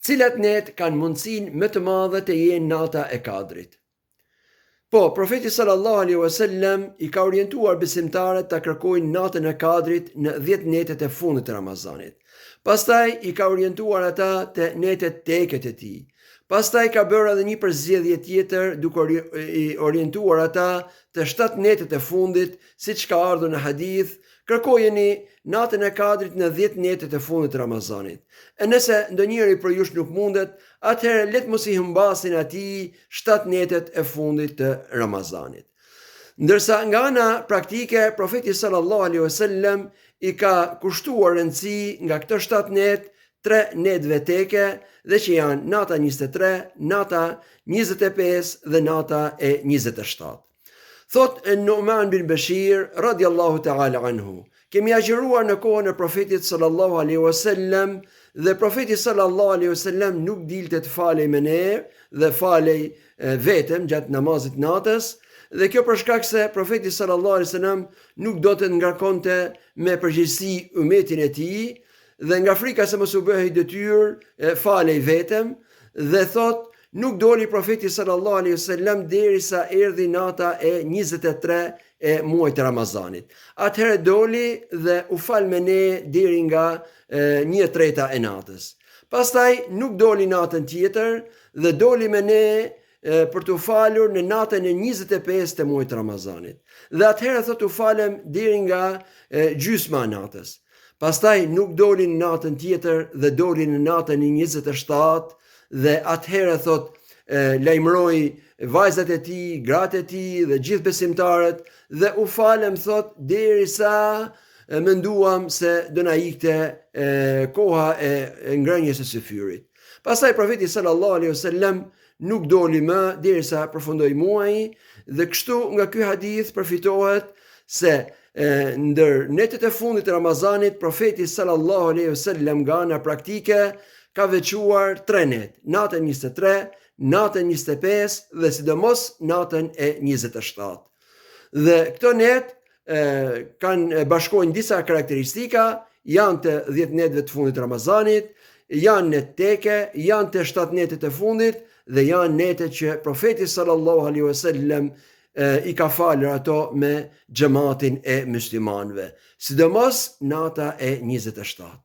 cilat net kanë mundësinë më të madhe të jenë nata e Kadrit. Po, profeti sallallahu alaihi wasallam i ka orientuar besimtarët ta kërkojnë natën e Kadrit në 10 netet e fundit të Ramazanit. Pastaj i ka orientuar ata te netet teket e tij. Pastaj ka bërë edhe një përzgjedhje tjetër duke i orientuar ata te 7 netet e fundit, siç ka ardhur në hadith, kërkojeni natën e Kadrit në 10 netet e fundit të Ramazanit. E nëse ndonjëri për jush nuk mundet, atëherë le të mos i humbasin atij 7 netet e fundit të Ramazanit. Ndërsa nga ana praktike, profeti sallallahu alaihi wasallam i ka kushtuar rëndësi nga këto 7 net, 3 netëve teke, dhe që janë nata 23, nata 25 dhe nata e 27. Thot Nu'man bin Bashir radiallahu ta'ala anhu, kemi agjëruar në kohën e profetit sallallahu alaihi wasallam dhe profeti sallallahu alaihi wasallam nuk dilte të falej me ne dhe falej vetëm gjatë namazit natës, dhe kjo për shkak se profeti sallallahu alaihi wasallam nuk do të ngarkonte me përgjegjësi umetin e tij dhe nga frika se mos u bëhej detyrë falej vetëm, dhe thot nuk doli profeti sallallahu alaihi wasallam derisa erdhi nata e 23 e muajit të Ramazanit. Atëherë doli dhe u fal me ne deri nga 1/3 e natës. Pastaj nuk doli natën tjetër dhe doli me ne për të falur në natën e 25 të muajit të Ramazanit. Dhe atëherë thot u falem deri nga gjysma e natës. Pastaj nuk doli në natën tjetër dhe doli në natën e 27 dhe atëherë thot lajmëroi vajzat e tij, gratë e tij dhe gjithë besimtarët dhe u falem thot derisa menduam se do na ikte koha e ngrënjes së syfyrit. Pastaj profeti sallallahu alaihi wasallam nuk doli më derisa përfundoi muaji, dhe kështu nga ky hadith përfitohet se ndër netet e fundit të Ramazanit profeti sallallahu alaihi wasallam nga ana praktike ka veçuar 3 net, natën 23, natën 25 dhe sidomos natën e 27. Dhe këto net kanë bashkojnë disa karakteristika, janë të 10 netëve të fundit të Ramazanit, janë net teke, janë të 7 netet e fundit dhe janë netet që profeti sallallahu alaihi wasallam i ka falur ato me xhamatin e muslimanëve, sidomos nata e 27.